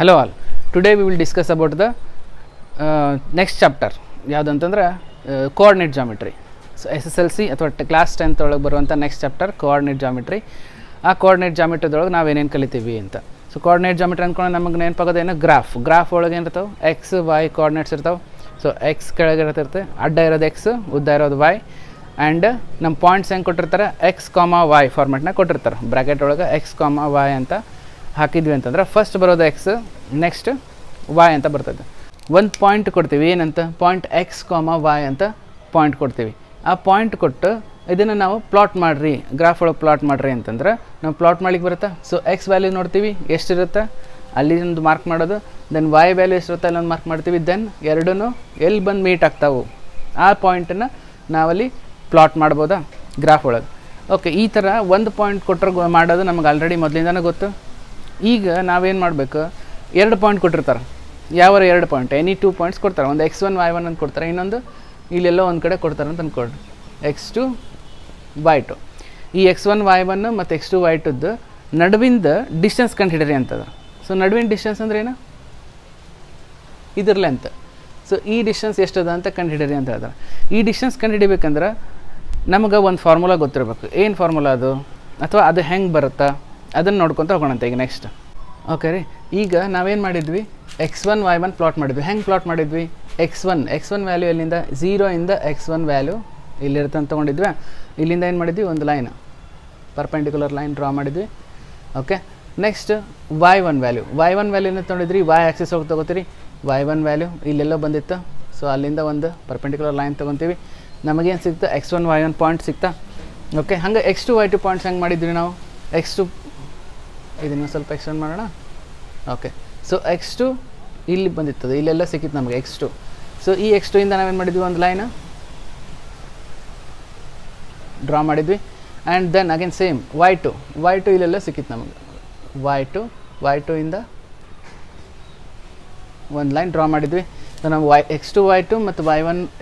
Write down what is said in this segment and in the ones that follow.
Hello all. Today we will discuss about the next chapter. ಯಾವುದಂತಂದ್ರೆ coordinate geometry. So SSLC ಅಥವಾ class 10th ಒಳಗೆ ಬರುವಂಥ next chapter coordinate geometry. ಆ coordinate ಜಾಮಿಟ್ರಿದೊಳಗೆ ನಾವು ಏನೇನು ಕಲಿತೀವಿ ಅಂತ. ಸೊ ಕೋಆರ್ಡಿನೇಟ್ ಜಾಮಿಟ್ರಿ ಅಂದ್ಕೊಂಡು ನಮಗೆ ನೆನಪಾಗೋದೇನು ಗ್ರಾಫ್ ಒಳಗೆ ಏನು ಇರ್ತಾವೆ ಎಕ್ಸ್ ವೈ ಕೋಆರ್ಡಿನೇಟ್ಸ್ ಇರ್ತಾವೆ. ಸೊ ಎಕ್ಸ್ ಕೆಳಗೆ ಇರುತ್ತೆ, ಅಡ್ಡ ಇರೋದು ಎಕ್ಸ್, ಉದ್ದ ಇರೋದು ವೈ. ಆ್ಯಂಡ್ ನಮ್ಮ ಪಾಯಿಂಟ್ಸ್ ಹೆಂಗೆ ಕೊಟ್ಟಿರ್ತಾರೆ ಎಕ್ಸ್ ಕಾಮ ವೈ ಫಾರ್ಮೆಟ್ನಾಗ ಕೊಟ್ಟಿರ್ತಾರೆ. ಬ್ರ್ಯಾಕೆಟ್ ಒಳಗೆ ಎಕ್ಸ್ ಕಾಮ ವೈ ಅಂತ ಹಾಕಿದ್ವಿ ಅಂತಂದ್ರೆ ಫಸ್ಟ್ ಬರೋದು ಎಕ್ಸ್, ನೆಕ್ಸ್ಟ್ ವೈ ಅಂತ ಬರ್ತದೆ. ಒಂದು ಪಾಯಿಂಟ್ ಕೊಡ್ತೀವಿ, ಏನಂತ ಪಾಯಿಂಟ್ ಎಕ್ಸ್ ಕಾಮ ವೈ ಅಂತ ಪಾಯಿಂಟ್ ಕೊಡ್ತೀವಿ. ಆ ಪಾಯಿಂಟ್ ಕೊಟ್ಟು ಇದನ್ನು ನಾವು ಪ್ಲಾಟ್ ಮಾಡಿರಿ, ಗ್ರಾಫ್ ಒಳಗೆ ಪ್ಲಾಟ್ ಮಾಡಿರಿ ಅಂತಂದ್ರೆ ನಾವು ಪ್ಲಾಟ್ ಮಾಡ್ಲಿಕ್ಕೆ ಬರುತ್ತಾ. ಸೊ ಎಕ್ಸ್ ವ್ಯಾಲ್ಯೂ ನೋಡ್ತೀವಿ ಎಷ್ಟಿರುತ್ತೆ ಅಲ್ಲಿ ಒಂದು ಮಾರ್ಕ್ ಮಾಡೋದು, ದೆನ್ ವೈ ವ್ಯಾಲ್ಯೂ ಎಷ್ಟಿರುತ್ತೆ ಅಲ್ಲೊಂದು ಮಾರ್ಕ್ ಮಾಡ್ತೀವಿ. ದೆನ್ ಎರಡೂ ಎಲ್ಲಿ ಬಂದು ಮೀಟ್ ಆಗ್ತಾವೆ ಆ ಪಾಯಿಂಟನ್ನು ನಾವಲ್ಲಿ ಪ್ಲಾಟ್ ಮಾಡ್ಬೋದಾ ಗ್ರಾಫ್ ಒಳಗೆ. ಓಕೆ, ಈ ಥರ ಒಂದು ಪಾಯಿಂಟ್ ಕೊಟ್ಟರೆ ಮಾಡೋದು ನಮಗೆ ಆಲ್ರೆಡಿ ಮೊದಲಿಂದನೇ ಗೊತ್ತು. ಈಗ ನಾವೇನು ಮಾಡಬೇಕು, ಎರಡು ಪಾಯಿಂಟ್ ಕೊಟ್ಟಿರ್ತಾರೆ, ಯಾವ ಎರಡು ಪಾಯಿಂಟ್, ಎನಿ 2 ಪಾಯಿಂಟ್ಸ್ ಕೊಡ್ತಾರೆ. ಒಂದು x1 y1 ಅಂತ ಕೊಡ್ತಾರೆ, ಇನ್ನೊಂದು ಇಲ್ಲೆಲ್ಲೋ ಒಂದು ಕಡೆ ಕೊಡ್ತಾರೆ ಅಂತ ಅಂದ್ಕೊಳ್ರಿ x2 y2. ಈ x1 y1 ಮತ್ತು x2 y2ದ್ದು ನಡುವಿಂದ ಡಿಸ್ಟೆನ್ಸ್ ಕಂಡುಹಿಡಿರಿ ಅಂತದ. ಸೊ ನಡುವಿನ ಡಿಸ್ಟೆನ್ಸ್ ಅಂದ್ರೆ ಏನು, ಇದ್ರ ಲೆಂತ್. ಸೊ ಈ ಡಿಸ್ಟೆನ್ಸ್ ಎಷ್ಟದ ಅಂತ ಕಂಡುಹಿಡಿರಿ ಅಂತ ಹೇಳ್ತಾರೆ. ಈ ಡಿಸ್ಟೆನ್ಸ್ ಕಂಡುಹಿಡಿಬೇಕಂದ್ರೆ ನಮಗೆ ಒಂದು ಫಾರ್ಮುಲಾ ಗೊತ್ತಿರಬೇಕು. ಏನು ಫಾರ್ಮುಲಾ ಅದು, ಅಥವಾ ಅದು ಹೆಂಗೆ ಬರುತ್ತಾ ಅದನ್ನು ನೋಡ್ಕೊತ ಹೋಗೋಣಂತೆ ಈಗ ನೆಕ್ಸ್ಟ್. ಓಕೆ ರೀ, ಈಗ ನಾವೇನು ಮಾಡಿದ್ವಿ, x1 y1 ಪ್ಲಾಟ್ ಮಾಡಿದ್ವಿ. ಹೆಂಗೆ ಪ್ಲಾಟ್ ಮಾಡಿದ್ವಿ, x1 ವ್ಯಾಲ್ಯೂ ಎಲ್ಲಿಂದ 0 ಇಂದ x1 ವ್ಯಾಲ್ಯೂ ಇಲ್ಲಿರುತ್ತೆ ಅಂತ ತೊಗೊಂಡಿದ್ವಿ. ಇಲ್ಲಿಂದ ಏನು ಮಾಡಿದ್ವಿ, ಒಂದು ಲೈನ್ ಪರ್ಪೆಂಡಿಕ್ಯುಲರ್ ಲೈನ್ ಡ್ರಾ ಮಾಡಿದ್ವಿ. Okay, next y1 ವ್ಯಾಲ್ಯೂನ ತೊಗೊಂಡಿದ್ರಿ, y Axis ಹೋಗಿ ತೊಗೋತೀರಿ. y1 ವ್ಯಾಲ್ಯೂ ಇಲ್ಲೆಲ್ಲೋ ಬಂದಿತ್ತು, ಸೊ ಅಲ್ಲಿಂದ ಒಂದು ಪರ್ಪೆಂಡಿಕ್ಯುಲರ್ ಲೈನ್ ತೊಗೊತೀವಿ. ನಮಗೇನು ಸಿಗ್ತಾ x1 y1 ಪಾಯಿಂಟ್ ಸಿಗ್ತಾ. ಓಕೆ, ಹಂಗೆ x2 y2 ಪಾಯಿಂಟ್ಸ್ ಹೆಂಗೆ ಮಾಡಿದ್ವಿ ನಾವು, x2 ಇದನ್ನು ಸ್ವಲ್ಪ ಎಕ್ಸ್ಟೆಂಡ್ ಮಾಡೋಣ. ಓಕೆ, ಸೊ x2 ಇಲ್ಲಿ ಬಂದಿರ್ತದೆ, ಇಲ್ಲೆಲ್ಲ ಸಿಕ್ಕಿತ್ತು ನಮಗೆ x2. ಸೊ ಈ x2 ಇಂದ ನಾವೇನು ಮಾಡಿದ್ವಿ, ಒಂದು ಲೈನ್ ಡ್ರಾ ಮಾಡಿದ್ವಿ. And then again same y2 ಇಲ್ಲೆಲ್ಲ ಸಿಕ್ಕಿತ್ತು ನಮಗೆ. y2 ಇಂದ ಒಂದು ಲೈನ್ ಡ್ರಾ ಮಾಡಿದ್ವಿ. ಸೊ ನಾವು x2 y2 ಮತ್ತು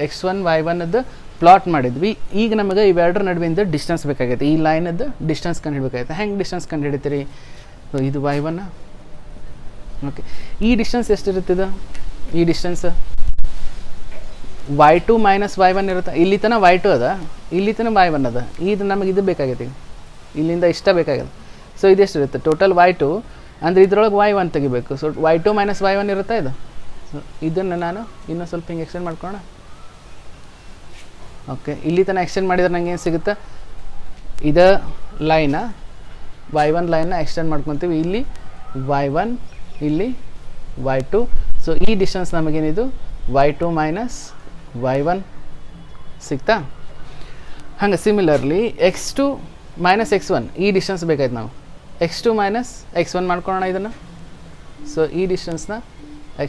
x1 y1ದ್ದು ಪ್ಲಾಟ್ ಮಾಡಿದ್ವಿ. ಈಗ ನಮಗೆ ಇವೆರಡರ ನಡುವಿಂದ ಡಿಸ್ಟೆನ್ಸ್ ಬೇಕಾಗೈತೆ, ಈ ಲೈನದ್ದು ಡಿಸ್ಟೆನ್ಸ್ ಕಂಡುಹಿಡಬೇಕಾಗೈತೆ. ಹೆಂಗೆ ಡಿಸ್ಟೆನ್ಸ್ ಕಂಡುಹಿಡಿತೀರಿ, ಸೊ ಇದು y1. ಓಕೆ, ಈ ಡಿಸ್ಟೆನ್ಸ್ ಎಷ್ಟಿರುತ್ತದೆ, ಈ ಡಿಸ್ಟೆನ್ಸ್ y2 ಮೈನಸ್ y1 ಇರುತ್ತೆ. ಇಲ್ಲಿ ತನಕ y2 ಅದ, ಇಲ್ಲಿ ತನಕ y1 ಅದ. ಇದು ನಮಗೆ ಇದು ಬೇಕಾಗೈತಿ, ಇಲ್ಲಿಂದ ಇಷ್ಟ ಬೇಕಾಗಲ್ಲ. ಸೊ ಇದು ಎಷ್ಟಿರುತ್ತೆ ಟೋಟಲ್ y2 ಅಂದರೆ ಇದ್ರೊಳಗೆ y1 ತೆಗಿಬೇಕು. ಸೊ y2 ಮೈನಸ್ y1 ಇರುತ್ತೆ ಇದು. ಸೊ ಇದನ್ನು ನಾನು ಇನ್ನೂ ಸ್ವಲ್ಪ ಹಿಂಗೆ ಎಕ್ಸ್ಟೆಂಡ್ ಮಾಡ್ಕೊಳ್ಳೋಣ. ಓಕೆ, ಇಲ್ಲಿ ತನಕ ಎಕ್ಸ್ಟೆಂಡ್ ಮಾಡಿದ್ರೆ ನಂಗೆ ಏನು ಸಿಗುತ್ತೆ, ಇದು ಲೈನ y1 ಲೈನ್ನ ಎಕ್ಸ್ಟೆಂಡ್ ಮಾಡ್ಕೊತೀವಿ. ಇಲ್ಲಿ y1, ಇಲ್ಲಿ y2. ಸೊ ಈ ಡಿಸ್ಟೆನ್ಸ್ ನಮಗೇನಿದು y2 ಮೈನಸ್ y1 ಸಿಗ್ತಾ. ಹಂಗೆ ಸಿಮಿಲರ್ಲಿ x2 ಮೈನಸ್ x1 ಈ ಡಿಸ್ಟೆನ್ಸ್ ಬೇಕಾಯ್ತು ನಾವು. x2 ಮೈನಸ್ x1 ಮಾಡ್ಕೊಳ್ಳೋಣ ಇದನ್ನು. ಸೊ ಈ ಡಿಸ್ಟೆನ್ಸ್ನ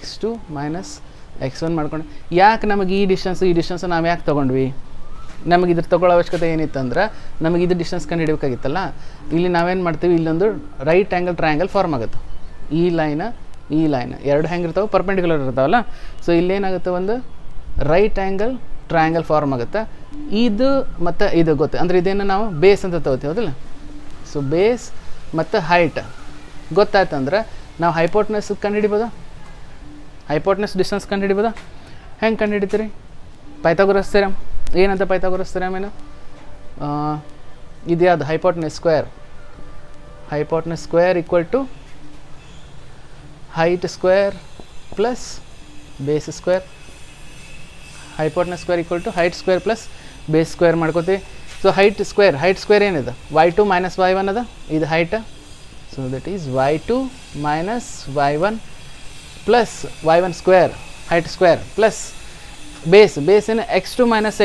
x2 ಮೈನಸ್ x1 ಮಾಡ್ಕೊಂಡು, ಯಾಕೆ ನಮಗೆ ಈ ಡಿಸ್ಟೆನ್ಸ್ ನಾವು ಯಾಕೆ ತೊಗೊಂಡ್ವಿ, ನಮಗೆ ಇದ್ರ ತೊಗೊಳ್ಳೋ ಅವಶ್ಯಕತೆ ಏನಿತ್ತಂದ್ರೆ ನಮಗೆ ಇದು ಡಿಸ್ಟೆನ್ಸ್ ಕಂಡು ಹಿಡಿಬೇಕಾಗಿತ್ತಲ್ಲ. ಇಲ್ಲಿ ನಾವೇನು ಮಾಡ್ತೀವಿ, ಇಲ್ಲೊಂದು ರೈಟ್ ಆ್ಯಂಗಲ್ ಟ್ರಯಾಂಗಲ್ ಫಾರ್ಮ್ ಆಗುತ್ತೆ. ಈ ಲೈನ್ ಎರಡು ಹೆಂಗೆ ಇರ್ತಾವೆ, ಪರ್ಪೆಂಡಿಕ್ಯುಲರ್ ಇರ್ತಾವಲ್ಲ. ಸೊ ಇಲ್ಲೇನಾಗುತ್ತೆ, ಒಂದು ರೈಟ್ ಆ್ಯಂಗಲ್ ಟ್ರಯಾಂಗಲ್ ಫಾರ್ಮ್ ಆಗುತ್ತೆ. ಇದು ಮತ್ತು ಇದು ಗೊತ್ತು ಅಂದರೆ ಇದೇನು ನಾವು ಬೇಸ್ ಅಂತ ತಗೋತೀವಿ, ಹೌದಿಲ್ಲ. ಸೊ ಬೇಸ್ ಮತ್ತು ಹೈಟ್ ಗೊತ್ತಾಯ್ತಂದ್ರೆ ನಾವು ಹೈಪೋಟ್ನೆಸ್ ಕಂಡುಹಿಡಿಬೋದಾ, ಹೈಪೋಟ್ನೆಸ್ ಡಿಸ್ಟೆನ್ಸ್ ಕಂಡುಹಿಡಿಬೋದಾ. ಹೆಂಗೆ ಕಂಡುಹಿಡಿತೀರಿ, ಪೈಥಾಗೊರಸ್ ಥಿಯರಮ್. ಏನಂತ ಪೈಥಾಗೊರಸ್ ಥಿಯರಮ್ ಏನು, ಇದು ಯಾವುದು, hypotenuse square equal to height square plus base square. Hypotenuse square equal to height square plus base square ಮಾಡ್ಕೋತೀವಿ. ಸೊ ಹೈಟ್ ಸ್ಕ್ವೇರ್ ಏನಿದೆ, y2 ಮೈನಸ್ y1 ಅದ, ಇದು height. So that is y2 minus y1 plus y1 square height square plus base ಏನು x2 minus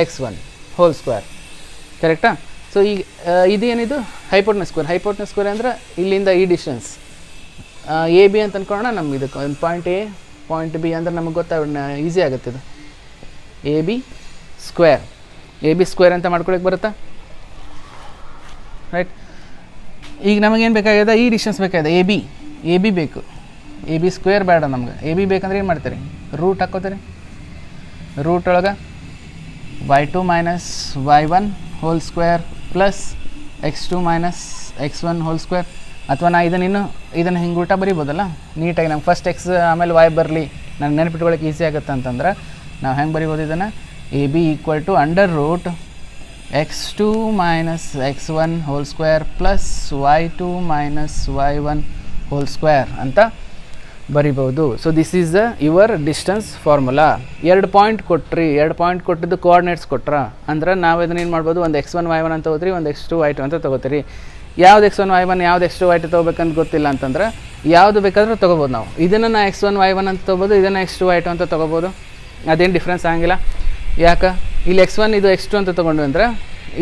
x1 whole square, ಕರೆಕ್ಟಾ. So ಈಗ ಇದೇನಿದು ಹೈಪೋಟ್ನೆಸ್ square ಅಂದರೆ ಇಲ್ಲಿಂದ ಈ ಡಿಸ್ಟೆನ್ಸ್ ಎ ಬಿ ಅಂತ ಅಂದ್ಕೊಳ್ಳೋಣ. ನಮ್ಗೆ ಇದಕ್ಕೆ ಒಂದು ಪಾಯಿಂಟ್ ಎ ಪಾಯಿಂಟ್ ಬಿ ಅಂದ್ರೆ ನಮಗೆ ಈಸಿ ಆಗುತ್ತೆ. ಇದು ಎ ಬಿ ಸ್ಕ್ವೇರ್ ಅಂತ ಮಾಡ್ಕೊಳಕ್ಕೆ ಬರುತ್ತಾ, ರೈಟ್. ಈಗ ನಮಗೇನು ಬೇಕಾಗಿದೆ, ಈ ಡಿಸ್ಟೆನ್ಸ್ ಬೇಕಾಗಿದೆ, ಎ ಬಿ ಬೇಕು. ಎ ಬಿ ಸ್ಕ್ವೇರ್ ಬೇಡ ನಮ್ಗೆ, ಎ ಬಿ ಬೇಕಂದ್ರೆ ಏನು ಮಾಡ್ತೀರಿ, ರೂಟ್ ಹಾಕ್ಕೋತೀರಿ. ರೂಟ್ ಒಳಗೆ y2 minus y1 whole square plus x2 minus x1 whole square. ಅಥವಾ ನಾ ಇದನ್ನು ಹಿಂಗೆ ಉಲ್ಟಾ ಬರಿಬೋದಲ್ಲ ನೀಟಾಗಿ. ನಮ್ಗೆ ಫಸ್ಟ್ ಎಕ್ಸ್ ಆಮೇಲೆ y ಬರಲಿ, ನನಗೆ ನೆನಪಿಟ್ಕೊಳ್ಳೋಕೆ ಈಸಿ ಆಗುತ್ತೆ ಅಂತಂದ್ರೆ ನಾವು ಹೆಂಗೆ ಬರಿಬೋದು ಇದನ್ನು, A B equal to under root x2 minus x1 whole square plus y2 minus y1 whole square ಅಂತ ಬರಿಬೋದು. So this is the your distance formula. 2 point ಕೊಟ್ರಿ, 2 ಪಾಯಿಂಟ್ ಕೊಟ್ಟಿದ್ದು ಕೋಆರ್ಡಿನೇಟ್ಸ್ ಕೊಟ್ರ ಅಂದ್ರೆ ನಾವು ಇದನ್ನ ಏನು ಮಾಡ್ಬೋದು, ಒಂದು x1 y1 ಅಂತ ತಗೋತೀರಿ, ಒಂದು x2 y2 ಅಂತ ತೊಗೋತೀರಿ. ಯಾವ್ದು x1 y1 ಯಾವ್ದು x2 y2 ತೊಗೋಬೇಕಂತ ಗೊತ್ತಿಲ್ಲ ಅಂತಂದ್ರೆ ಯಾವುದು ಬೇಕಾದರೂ ತೊಗೋಬೋದು. ನಾವು ಇದನ್ನು ನಾ x1 y1 ಅಂತ ತೊಗೋಬೋದು, ಇದನ್ನು x2 y2 ಅಂತ ತೊಗೋಬೋದು. ಅದೇನು ಡಿಫ್ರೆನ್ಸ್ ಆಗಿಲ್ಲ. ಯಾಕೆ ಇಲ್ಲಿ x1 ಇದು x2 ಅಂತ ತೊಗೊಂಡ್ವಿ ಅಂದ್ರೆ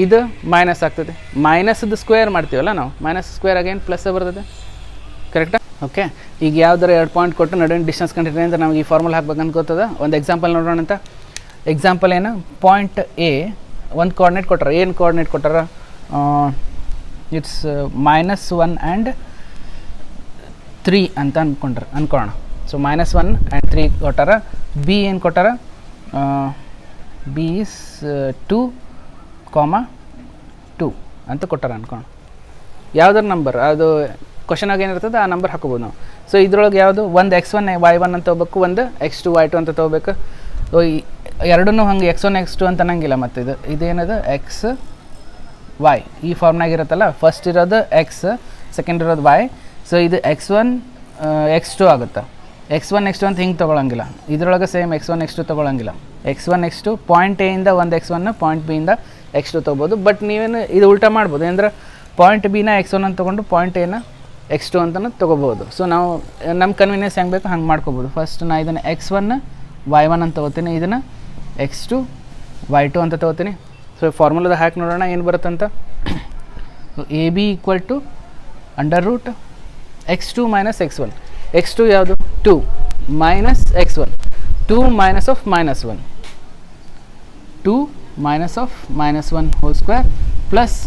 ಇದು ಮೈನಸ್ ಆಗ್ತದೆ. ಮೈನಸ್ದು ಸ್ಕ್ವೇರ್ ಮಾಡ್ತೀವಲ್ಲ ನಾವು, ಮೈನಸ್ ಸ್ಕ್ವೇರ್ ಅಗೇನ್ ಪ್ಲಸ್ ಬರ್ತದೆ. ಕರೆಕ್ಟಾ? ಓಕೆ. ಈಗ ಯಾವ್ದಾರ 2 ಪಾಯಿಂಟ್ ಕೊಟ್ಟು ನಡುವಿನ ಡಿಸ್ಟೆನ್ಸ್ ಕಂಡಿದ್ರೆ ಅಂದ್ರೆ ನಮಗೆ ಈ ಫಾರ್ಮುಲಾ ಹಾಕ್ಬೇಕಂತ ಗೊತ್ತದ. ಒಂದು ಎಕ್ಸಾಂಪಲ್ ನೋಡೋಣ ಅಂತ. ಎಕ್ಸಾಂಪಲ್ ಏನು, ಪಾಯಿಂಟ್ ಎ ಒಂದು ಕೋಆರ್ಡಿನೇಟ್ ಕೊಟ್ಟಾರ. ಏನು ಕೋಆರ್ಡಿನೇಟ್ ಕೊಟ್ಟಾರ, ಇಟ್ಸ್ -1 ಆ್ಯಂಡ್ 3 ಅಂತ ಅನ್ಕೊಳ್ಳೋಣ. ಸೊ -1 ಆ್ಯಂಡ್ 3 ಕೊಟ್ಟಾರ. ಬಿ ಏನು ಕೊಟ್ಟಾರ, ಬಿ ಈಸ್ 2, 2 ಅಂತ ಕೊಟ್ಟಾರ ಅನ್ಕೊಳ್ಳೋಣ. ಯಾವ್ದಾರ ನಂಬರ್ ಅದು ಕ್ವಶನಾಗ ಏನಿರ್ತದೆ ಆ ನಂಬರ್ ಹಾಕೋಬೋದು ನಾವು. ಸೊ ಇದ್ರೊಳಗೆ ಯಾವುದು, ಒಂದು x1 y1 ಅಂತ ತೊಗೋಬೇಕು, ಒಂದು x2 y2 ಅಂತ ತೊಗೋಬೇಕು. ಸೊ ಎರಡನ್ನೂ ಹಂಗೆ x1 x2 ಅಂತ ಅನ್ನಂಗಿಲ್ಲ. ಮತ್ತು ಇದೇನದು ಎಕ್ಸ್ ವೈ ಈ ಫಾರ್ಮ್ನಾಗ ಇರುತ್ತಲ್ಲ, ಫಸ್ಟ್ ಇರೋದು ಎಕ್ಸ್, ಸೆಕೆಂಡ್ ಇರೋದು ವೈ. ಸೊ ಇದು x1 x2 ಆಗುತ್ತೆ. x1 x2 ಅಂತ ಹಿಂಗೆ ತೊಗೊಳಂಗಿಲ್ಲ. ಇದರೊಳಗೆ same x1 x2 ತೊಗೊಳಂಗಿಲ್ಲ. x1 x2 point A ಇಂದ ಒಂದು x1, ಪಾಯಿಂಟ್ ಬಿ ಇಂದ x2 ತೊಗೋಬೋದು. ಬಟ್ ನೀವೇನು ಇದು ಉಲ್ಟಾ ಮಾಡ್ಬೋದು, ಅಂದರೆ ಪಾಯಿಂಟ್ ಬಿನ x1 ಅಂತ ತೊಗೊಂಡು ಪಾಯಿಂಟ್ ಎನ x2 ಅಂತಲೂ ತೊಗೋಬೋದು. ಸೊ ನಾವು ನಮ್ಮ ಕನ್ವೀನಿಯನ್ಸ್ ಹೆಂಗೆ ಬೇಕು ಹಂಗೆ ಮಾಡ್ಕೋಬೋದು. ಫಸ್ಟ್ ನಾ ಇದನ್ನು x1 y1 ಅಂತ ತೊಗೋತೀನಿ, ಇದನ್ನು x2 y2 ಅಂತ ತೊಗೋತೀನಿ. ಸೊ ಫಾರ್ಮುಲಾದ ಹಾಕಿ ನೋಡೋಣ ಏನು ಬರುತ್ತಂತ. So A B equal to under root x2 minus x1. x2 ಯಾವುದು, 2 minus x1, 2 minus of -1, 2 minus of -1 whole square plus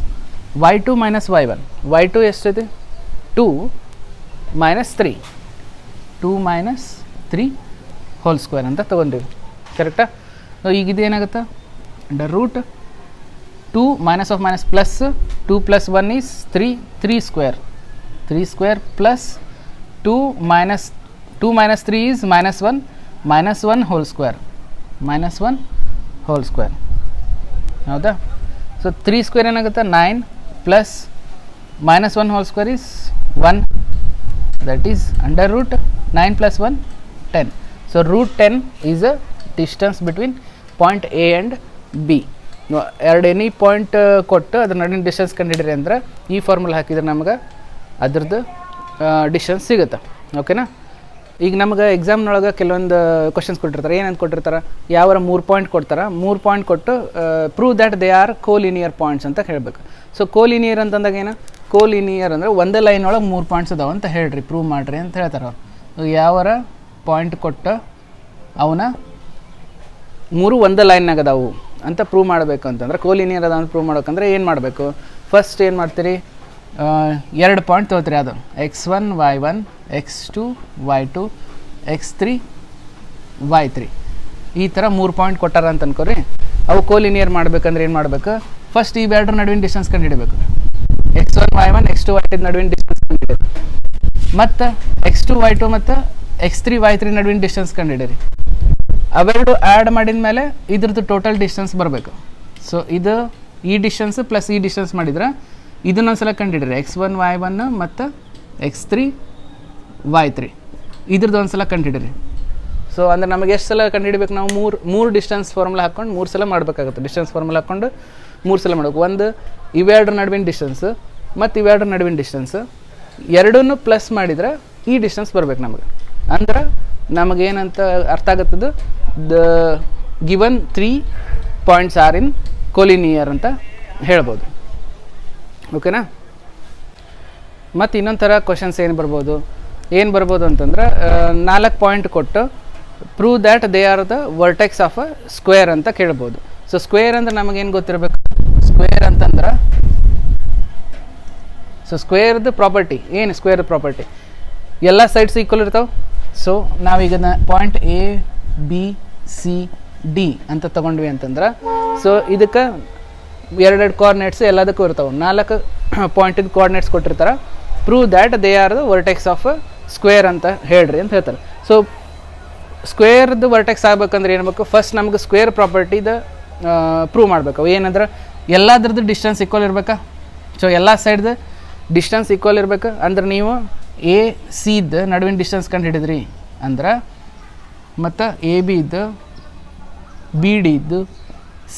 y2 minus y1. y2 ಎಷ್ಟೈತಿ, 2 ಮೈನಸ್ 3, 2 ಮೈನಸ್ 3 ಹೋಲ್ ಸ್ಕ್ವೇರ್ ಅಂತ ತೊಗೊಂಡಿವಿ. ಕರೆಕ್ಟಾ? ಈಗ ಇದೇನಾಗುತ್ತೆ, under root 2 minus of minus plus 2 plus 1 is 3, 3 square, 3 square plus 2 minus 3 is -1 whole square, -1 whole square. ಹೌದಾ? So 3 square ಏನಾಗುತ್ತೆ, 9 plus -1 whole square is 1, that is under root 9 plus 1 10. So root 10 is a distance between point A and B. ಎರಡು any point ಕೊಟ್ಟು ಅದ್ರ ನಡುವಿನ distance ಕಂಡುಹಿಡಿರಿ ಅಂದ್ರೆ ಈ formula ಹಾಕಿದ್ರೆ ನಮ್ಗೆ ಅದ್ರದ್ದು ಡಿಸ್ಟೆನ್ಸ್ ಸಿಗುತ್ತೆ. ಓಕೆನಾ? ಈಗ ನಮ್ಗೆ ಎಕ್ಸಾಮ್ನೊಳಗೆ ಕೆಲವೊಂದು ಕ್ವಶನ್ಸ್ ಕೊಟ್ಟಿರ್ತಾರೆ. ಏನಂತ ಕೊಟ್ಟಿರ್ತಾರೆ, ಯಾವಾರ 3 ಪಾಯಿಂಟ್ ಕೊಡ್ತಾರೆ. 3 ಪಾಯಿಂಟ್ ಕೊಟ್ಟು prove that they are collinear points ಅಂತ ಹೇಳಬೇಕು. ಸೊ ಕೋಲಿನಿಯರ್ ಅಂತಂದಾಗ ಏನು, ಕೋಲಿನಿಯರ್ ಅಂದರೆ ಒಂದೇ ಲೈನ್ ಒಳಗೆ 3 ಪಾಯಿಂಟ್ಸ್ ಅದಾವೆ ಅಂತ ಹೇಳ್ರಿ, ಪ್ರೂವ್ ಮಾಡಿರಿ ಅಂತ ಹೇಳ್ತಾರೆ ಅವ್ರು. ಯಾವಾರ ಪಾಯಿಂಟ್ ಕೊಟ್ಟು ಅವನ 3 ಒಂದೇ ಲೈನ್ನಾಗ ಅದಾವು ಅಂತ ಪ್ರೂವ್ ಮಾಡಬೇಕು ಅಂತಂದ್ರೆ, ಕೋಲಿನಿಯರ್ ಅದಾವ ಅಂತ ಪ್ರೂವ್ ಮಾಡ್ಬೇಕಂದ್ರೆ ಏನು ಮಾಡಬೇಕು, ಫಸ್ಟ್ ಏನು ಮಾಡ್ತೀರಿ, 2 ಪಾಯಿಂಟ್ ತೊಗೋತೀರಿ. ಅದು x1 y1, x2 y2, x3 y3 ಈ ಥರ 3 ಪಾಯಿಂಟ್ ಕೊಟ್ಟಾರ ಅಂತ ಅನ್ಕೋರಿ. ಅವು ಕೋಲಿನಿಯರ್ ಮಾಡ್ಬೇಕಂದ್ರೆ ಏನು ಮಾಡಬೇಕು, ಫಸ್ಟ್ ಈ ಎರಡರ ನಡುವಿನ distance ಕಂಡುಹಿಡಬೇಕು. x1 y1 x2 y2 ನಡುವಿನ ಡಿಸ್ಟೆನ್ಸ್ ಕಂಡುಹಿಡಿಬೇಕು. ಮತ್ತು x2 y2 ಮತ್ತು x3 y3 ನಡುವಿನ ಡಿಸ್ಟೆನ್ಸ್ ಕಂಡುಹಿಡಿರಿ. ಅವೆರಡು ಆ್ಯಡ್ ಮಾಡಿದ ಮೇಲೆ ಇದ್ರದ್ದು ಟೋಟಲ್ ಡಿಸ್ಟೆನ್ಸ್ ಬರಬೇಕು. ಸೊ ಇದು ಈ ಡಿಸ್ಟೆನ್ಸ್ ಪ್ಲಸ್ ಈ ಡಿಸ್ಟೆನ್ಸ್ ಮಾಡಿದ್ರೆ ಇದನ್ನೊಂದು ಸಲ ಕಂಡುಹಿಡಿರಿ. x1 y1 ಮತ್ತು x3 y3 ಇದ್ರದ್ದು ಒಂದು ಸಲ ಕಂಡುಹಿಡಿರಿ. ಸೊ ಅಂದರೆ ನಮಗೆ ಎಷ್ಟು ಸಲ ಕಂಡುಹಿಡಿಬೇಕು, ನಾವು ಮೂರು ಡಿಸ್ಟೆನ್ಸ್ ಫಾರ್ಮುಲಾ ಹಾಕ್ಕೊಂಡು 3 ಸಲ ಮಾಡಬೇಕಾಗುತ್ತೆ. ಡಿಸ್ಟೆನ್ಸ್ ಫಾರ್ಮುಲಾ ಹಾಕ್ಕೊಂಡು 3 ಸಲ ಮಾಡಬೇಕು. ಒಂದು ಇವೆರಡರ ನಡುವಿನ ಡಿಸ್ಟೆನ್ಸ್ ಮತ್ತು ಇವೆರಡರ ನಡುವಿನ ಡಿಸ್ಟೆನ್ಸ್ ಎರಡನ್ನೂ ಪ್ಲಸ್ ಮಾಡಿದ್ರೆ ಈ ಡಿಸ್ಟೆನ್ಸ್ ಬರ್ಬೇಕು ನಮಗೆ. ಅಂದ್ರೆ ನಮಗೇನಂತ ಅರ್ಥ ಆಗುತ್ತದು, ದ ಗಿವನ್ 3 ಪಾಯಿಂಟ್ಸ್ ಆರ್ ಇನ್ ಕೋಲಿನಿಯರ್ ಅಂತ ಹೇಳ್ಬೋದು. ಓಕೆನಾ? ಮತ್ತು ಇನ್ನೊಂದು ಥರ ಕ್ವಶನ್ಸ್ ಏನು ಬರ್ಬೋದು ಅಂತಂದ್ರೆ 4 ಪಾಯಿಂಟ್ ಕೊಟ್ಟು prove that they are the vertex of a square ಅಂತ ಕೇಳ್ಬೋದು. ಸೊ ಸ್ಕ್ವೇರ್ ಅಂದ್ರೆ ನಮಗೇನು ಗೊತ್ತಿರಬೇಕು, ಸ್ಕ್ವೇರ್ ಅಂತಂದ್ರೆ ಸೊ ಸ್ಕ್ವೇರ್ದು ಪ್ರಾಪರ್ಟಿ ಏನು, ಸ್ಕ್ವೇರ್ ಪ್ರಾಪರ್ಟಿ ಎಲ್ಲ ಸೈಡ್ಸ್ ಈಕ್ವಲ್ ಇರ್ತಾವೆ. ಸೊ ನಾವೀಗ point A B C D ಅಂತ ತೊಗೊಂಡ್ವಿ ಅಂತಂದ್ರೆ, ಸೊ ಇದಕ್ಕೆ 2 ಕೋಆರ್ಡಿನೇಟ್ಸ್ ಎಲ್ಲದಕ್ಕೂ ಇರ್ತಾವೆ. 4 ಪಾಯಿಂಟಿದ್ದು ಕೋಆರ್ಡಿನೇಟ್ಸ್ ಕೊಟ್ಟಿರ್ತಾರೆ. Prove that they are the vertex of square ಅಂತ ಹೇಳ್ರಿ ಅಂತ ಹೇಳ್ತಾರೆ. ಸೊ ಸ್ಕ್ವೇರ್ದು ವರ್ಟೆಕ್ಸ್ ಆಗ್ಬೇಕಂದ್ರೆ ಏನು ಬೇಕು, ಫಸ್ಟ್ ನಮ್ಗೆ ಸ್ಕ್ವೇರ್ ಪ್ರಾಪರ್ಟಿದ ಪ್ರೂವ್ ಮಾಡಬೇಕು. ಏನಂದ್ರೆ ಎಲ್ಲದ್ರದ್ದು ಡಿಸ್ಟೆನ್ಸ್ ಈಕ್ವಲ್ ಇರಬೇಕಾ. ಸೊ ಎಲ್ಲ ಸೈಡ್ದು ಡಿಸ್ಟೆನ್ಸ್ ಈಕ್ವಲ್ ಇರಬೇಕು. ಅಂದ್ರೆ ನೀವು ಎ ಸಿದು ನಡುವಿನ ಡಿಸ್ಟೆನ್ಸ್ ಕಂಡು ಹಿಡಿದ್ರಿ ಅಂದ್ರೆ ಮತ್ತು ಎ ಬಿ ಇದ್ದು ಬಿ ಡಿ ಇದ್ದು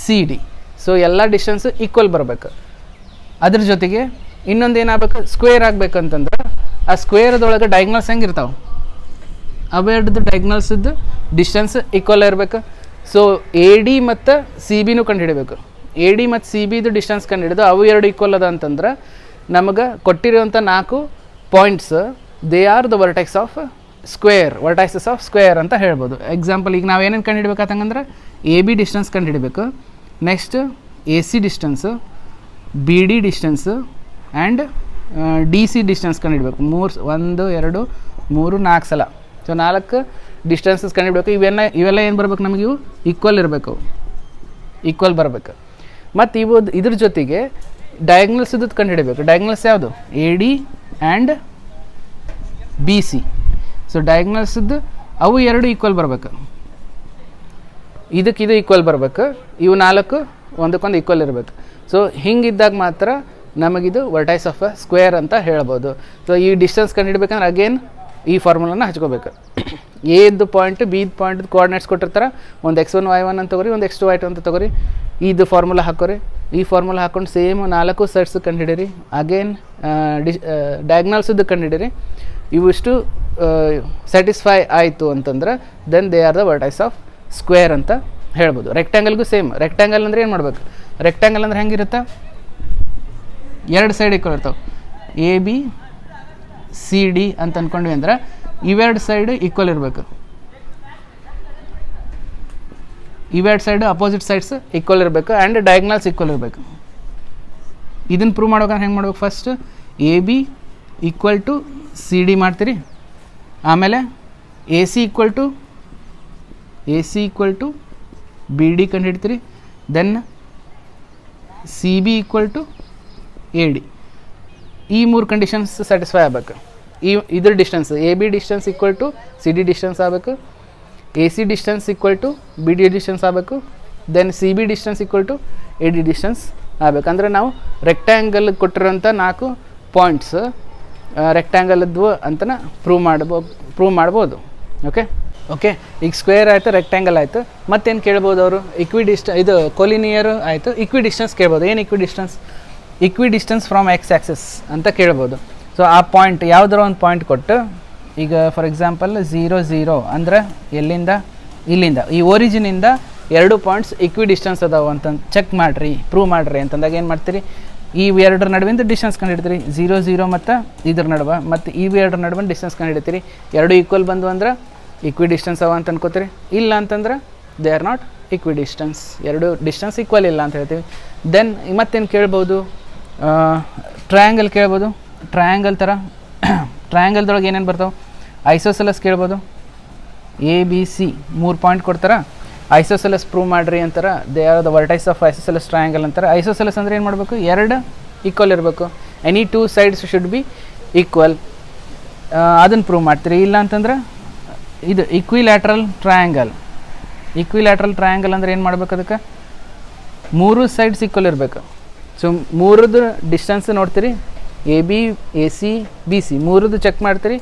ಸಿ ಡಿ, ಸೊ ಎಲ್ಲ ಡಿಸ್ಟೆನ್ಸು ಈಕ್ವಲ್ ಬರಬೇಕು. ಅದ್ರ ಜೊತೆಗೆ ಇನ್ನೊಂದು ಏನಾಗಬೇಕು, ಸ್ಕ್ವೇರ್ ಆಗಬೇಕಂತಂದ್ರೆ ಆ ಸ್ಕ್ವೇರ್ದೊಳಗೆ ಡಯಾಗ್ನಲ್ಸ್ ಹೆಂಗಿರ್ತಾವೆ, ಅವೆರಡ್ದು ಡಯಾಗ್ನಲ್ಸದ್ದು ಡಿಸ್ಟೆನ್ಸ್ ಈಕ್ವಲ್ ಇರಬೇಕು. ಸೊ ಎ ಡಿ ಮತ್ತು ಸಿ ಬಿನೂ ಕಂಡು ಹಿಡಿಬೇಕು. ಎ ಡಿ ಮತ್ತು ಸಿ ಬಿದು ಡಿಸ್ಟೆನ್ಸ್ ಕಂಡು ಹಿಡಿದು ಅವು ಎರಡು ಈಕ್ವಲ್ ಅದ ಅಂತಂದ್ರೆ ನಮಗೆ ಕೊಟ್ಟಿರುವಂಥ 4 points they are the vertex of square, vertices of square ಅಂತ ಹೇಳ್ಬೋದು. ಎಕ್ಸಾಂಪಲ್ ಈಗ ನಾವು ಏನೇನು ಕಂಡು ಹಿಡಿಬೇಕಂತಂದ್ರೆ ಎ ಬಿ ಡಿಸ್ಟೆನ್ಸ್ ಕಂಡು ಹಿಡಿಬೇಕು, next A C distance, B D distance and D C distance ಕಂಡು ಹಿಡಬೇಕು. 1 2 3 4 ಸಲ. ಸೊ 4 ಡಿಸ್ಟೆನ್ಸಸ್ ಕಂಡು ಹಿಡಬೇಕು. ಇವೆಲ್ಲ ಏನು ಬರ್ಬೇಕು, ನಮಗೆ ಇವು ಈಕ್ವಲ್ ಇರಬೇಕು, ಈಕ್ವಲ್ ಬರಬೇಕು. ಮತ್ತು ಇದ್ರ ಜೊತೆಗೆ ಡಯಾಗ್ನಲ್ಸ್ ಇದ್ದದ್ದು ಕಂಡು ಹಿಡಬೇಕು. ಡಯಾಗ್ನಲ್ಸ್ ಯಾವುದು, A D and B C. So ಡಯಾಗ್ನಲ್ಸ್ದು ಅವು ಎರಡು ಈಕ್ವಲ್ ಬರಬೇಕು, ಇದಕ್ಕೆ ಇದು ಈಕ್ವಲ್ ಬರಬೇಕು. ಇವು 4 ಒಂದಕ್ಕೊಂದು ಈಕ್ವಲ್ ಇರಬೇಕು. ಸೊ ಹಿಂಗಿದ್ದಾಗ ಮಾತ್ರ ನಮಗಿದು ವರ್ಟೈಸ್ ಆಫ್ ಅ ಸ್ಕ್ವೇರ್ ಅಂತ ಹೇಳ್ಬೋದು. ಸೊ ಈ ಡಿಸ್ಟೆನ್ಸ್ ಕಂಡು ಹಿಡಬೇಕಂದ್ರೆ ಅಗೇನ್ ಈ ಫಾರ್ಮುಲಾನ ಹಚ್ಕೋಬೇಕು. ಎದ್ದು ಪಾಯಿಂಟ್ ಬಿದು ಪಾಯಿಂಟ್ ಕೋಆರ್ಡಿನೇಟ್ಸ್ ಕೊಟ್ಟಿರ್ತಾರೆ, ಒಂದು x1 y1 ಅಂತ ತಗೋರಿ, ಒಂದು x2 y2 ಅಂತ ತಗೋರಿ. ಇದು ಫಾರ್ಮುಲಾ ಹಾಕೋರಿ. ಈ ಫಾರ್ಮುಲಾ ಹಾಕ್ಕೊಂಡು ಸೇಮ್ 4 ಸೆಟ್ಸ್ ಕಂಡು ಹಿಡೀರಿ. ಅಗೇನ್ ಡಯಾಗ್ನಲ್ಸದ್ದು ಕಂಡು ಹಿಡೀರಿ. ಇವಿಷ್ಟು ಸ್ಯಾಟಿಸ್ಫೈ ಆಯಿತು ಅಂತಂದ್ರೆ then they are the vertices of square ಅಂತ ಹೇಳ್ಬೋದು. ರೆಕ್ಟ್ಯಾಂಗಲ್ಗೂ ಸೇಮ್. ರೆಕ್ಟ್ಯಾಂಗಲ್ ಅಂದರೆ ಏನು ಮಾಡ್ಬೇಕು, ರೆಕ್ಟ್ಯಾಂಗಲ್ ಅಂದರೆ ಹೆಂಗಿರುತ್ತೆ, ಎರಡು ಸೈಡ್ ಈಕ್ವಲ್ ಇರ್ತಾವೆ. ಎ ಬಿ ಸಿ ಡಿ ಅಂತ ಅಂದ್ಕೊಂಡ್ವಿ ಅಂದ್ರೆ ಇವೆರಡು ಸೈಡ್ ಈಕ್ವಲ್ ಇರಬೇಕು. ಇವೆರಡು ಸೈಡ್ ಅಪೋಸಿಟ್ ಸೈಡ್ಸ್ ಈಕ್ವಲ್ ಇರಬೇಕು ಆ್ಯಂಡ್ ಡಯಾಗ್ನಲ್ಸ್ ಈಕ್ವಲ್ ಇರಬೇಕು. ಇದನ್ನು ಪ್ರೂವ್ ಮಾಡ್ಬೇಕಂದ್ರೆ ಹೆಂಗೆ ಮಾಡ್ಬೇಕು, first A B equal to C D ಮಾಡ್ತೀರಿ, ಆಮೇಲೆ A C equal to B D ಕಂಡು ಹಿಡ್ತೀರಿ, then C B equal to A D. ಈ 3 ಕಂಡೀಷನ್ಸ್ ಸ್ಯಾಟಿಸ್ಫೈ ಆಗಬೇಕು. ಇದ್ರ distance A B distance equal to C D distance ಆಗಬೇಕು, A C distance equal to B D distance ಆಗಬೇಕು, then C B distance equal to A D distance ಆಗಬೇಕು. ಅಂದರೆ ನಾವು rectangle ಕೊಟ್ಟಿರೋಂಥ 4 points ರೆಕ್ಟ್ಯಾಂಗಲ್ದು ಅಂತನ prove ಮಾಡ್ಬೋದು. Okay ಈಗ ಸ್ಕ್ವೇರ್ ಆಯಿತು, rectangle ಆಯಿತು. ಮತ್ತೇನು ಕೇಳ್ಬೋದು ಅವರು, ಇದು ಕೊಲಿನಿಯರ್ ಆಯಿತು, ಡಿಸ್ಟೆನ್ಸ್ ಕೇಳ್ಬೋದು. ಏನು ಡಿಸ್ಟೆನ್ಸ್ ಫ್ರಮ್ ಎಕ್ಸ್ ಆ್ಯಕ್ಸಿಸ್ ಅಂತ ಕೇಳ್ಬೋದು. ಸೊ ಆ ಪಾಯಿಂಟ್ ಯಾವುದಾರ ಒಂದು ಪಾಯಿಂಟ್ ಕೊಟ್ಟು, ಈಗ ಫಾರ್ ಎಕ್ಸಾಂಪಲ್ 0 0 ಅಂದರೆ ಎಲ್ಲಿಂದ ಇಲ್ಲಿಂದ ಈ ಒರಿಜಿನಿಂದ 2 ಪಾಯಿಂಟ್ಸ್ ಡಿಸ್ಟೆನ್ಸ್ ಅದಾವೆ ಅಂತ ಚೆಕ್ ಮಾಡಿರಿ, ಪ್ರೂವ್ ಮಾಡಿರಿ ಅಂತಂದಾಗ ಏನು ಮಾಡ್ತೀರಿ, ಈ ಎರಡರ ನಡುವಿಂದ ಡಿಸ್ಟೆನ್ಸ್ ಕಂಡು ಹಿಡ್ತೀರಿ. 0 0 ಮತ್ತು ಇದ್ರ ನಡುವೆ ಮತ್ತು ಈ ಎರಡರ ನಡುವಿನ ಡಿಸ್ಟೆನ್ಸ್ ಕಂಡು ಹಿಡಿತೀರಿ. 2 ಈಕ್ವಲ್ ಬಂದು ಅಂದ್ರೆ ಡಿಸ್ಟೆನ್ಸ್ ಅವ ಅಂತ ಅನ್ಕೋತೀರಿ. ಇಲ್ಲ ಅಂತಂದ್ರೆ they are not distance, 2 distance equal ಇಲ್ಲ ಅಂತ ಹೇಳ್ತೀವಿ. ದೆನ್ ಮತ್ತೇನು ಕೇಳ್ಬೋದು, ಟ್ರಯಾಂಗಲ್ ಕೇಳ್ಬೋದು. ಟ್ರಯಾಂಗಲ್ ಥರ ಟ್ರಯಾಂಗಲ್ದೊಳಗೆ ಏನೇನು ಬರ್ತಾವೆ, ಐಸೋಸೆಲಸ್ ಕೇಳ್ಬೋದು. ಎ ಬಿ ಸಿ 3 ಪಾಯಿಂಟ್ ಕೊಡ್ತಾರೆ, ಐಸೋಸೆಲಸ್ ಪ್ರೂವ್ ಮಾಡಿರಿ ಅಂತಾರೆ. They are the vertices of isosceles triangle ಅಂತಾರೆ. ಐಸೋಸೆಲಸ್ ಅಂದರೆ ಏನು ಮಾಡಬೇಕು, 2 ಈಕ್ವಲ್ ಇರಬೇಕು. Any 2 sides should be equal. ಅದನ್ನು ಪ್ರೂವ್ ಮಾಡ್ತೀರಿ. ಇಲ್ಲ ಅಂತಂದ್ರೆ ಇದು ಈಕ್ವಿಲ್ಯಾಟ್ರಲ್ ಟ್ರಯಾಂಗಲ್ ಅಂದರೆ ಏನು ಮಾಡ್ಬೇಕು, ಅದಕ್ಕೆ 3 ಸೈಡ್ಸ್ ಈಕ್ವಲ್ ಇರಬೇಕು. ಸೊ 3 ಡಿಸ್ಟೆನ್ಸ್ ನೋಡ್ತೀರಿ, A B A C B C 3 check ಮಾಡ್ತೀರಿ.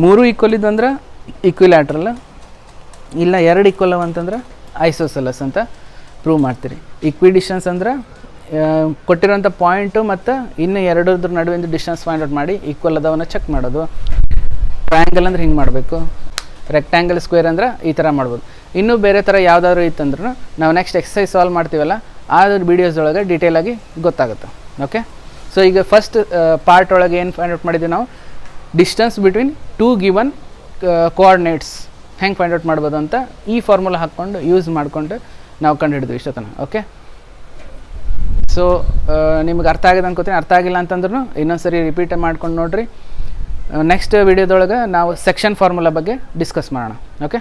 3 ಈಕ್ವಲ್ ಇದ್ದು ಅಂದ್ರೆ ಈಕ್ವಿಲ್ಯಾಟ್ರಲ್, ಇಲ್ಲ 2 ಈಕ್ವಲ್ ಅಂತಂದ್ರೆ ಐಸೋಸೆಲಸ್ ಅಂತ ಪ್ರೂವ್ ಮಾಡ್ತೀರಿ. ಡಿಸ್ಟೆನ್ಸ್ ಅಂದ್ರೆ ಕೊಟ್ಟಿರೋಂಥ ಪಾಯಿಂಟು ಮತ್ತು ಇನ್ನು 2 ನಡುವಿನ ಡಿಸ್ಟೆನ್ಸ್ ಫೈಂಡ್ ಔಟ್ ಮಾಡಿ ಈಕ್ವಲ್ ಅದಾವನ್ನ ಚೆಕ್ ಮಾಡೋದು. ಟ್ರಯಾಂಗಲ್ ಅಂದ್ರೆ ಹಿಂಗೆ ಮಾಡಬೇಕು. ರೆಕ್ಟ್ಯಾಂಗಲ್ ಸ್ಕ್ವೇರ್ ಅಂದ್ರೆ ಈ ಥರ ಮಾಡ್ಬೋದು. ಇನ್ನೂ ಬೇರೆ ಥರ ಯಾವುದಾದ್ರು ಇತ್ತಂದ್ರೂ ನಾವು ನೆಕ್ಸ್ಟ್ ಎಕ್ಸಸೈಸ್ ಸಾಲ್ವ್ ಮಾಡ್ತೀವಲ್ಲ ಆ ವೀಡಿಯೋಸ್ದೊಳಗೆ ಡೀಟೇಲಾಗಿ ಗೊತ್ತಾಗುತ್ತೆ. ಓಕೆ, ಸೊ ಈಗ ಫಸ್ಟ್ ಪಾರ್ಟ್ ಒಳಗೆ ಏನು ಫೈಂಡ್ ಔಟ್ ಮಾಡಿದ್ವಿ ನಾವು, ಡಿಸ್ಟೆನ್ಸ್ ಬಿಟ್ವೀನ್ 2 ಗಿವನ್ ಕೋಆರ್ಡಿನೇಟ್ಸ್ ಹೆಂಗೆ ಫೈಂಡ್ ಔಟ್ ಮಾಡ್ಬೋದು ಅಂತ ಈ ಫಾರ್ಮುಲಾ ಹಾಕ್ಕೊಂಡು ಯೂಸ್ ಮಾಡಿಕೊಂಡು ನಾವು ಕಂಡು ಹಿಡಿದ್ವಿ ಇಷ್ಟೊತ್ತನ. ಓಕೆ, ಸೊ ನಿಮ್ಗೆ ಅರ್ಥ ಆಗಿದೆ ಅನ್ಕೋತೀನಿ. ಅರ್ಥ ಆಗಿಲ್ಲ ಅಂತಂದ್ರೂ ಇನ್ನೊಂದು ಸರಿ ರಿಪೀಟ್ ಮಾಡ್ಕೊಂಡು ನೋಡಿರಿ. ನೆಕ್ಸ್ಟ್ ವೀಡಿಯೋದೊಳಗೆ ನಾವು ಸೆಕ್ಷನ್ ಫಾರ್ಮುಲಾ ಬಗ್ಗೆ ಡಿಸ್ಕಸ್ ಮಾಡೋಣ. ಓಕೆ.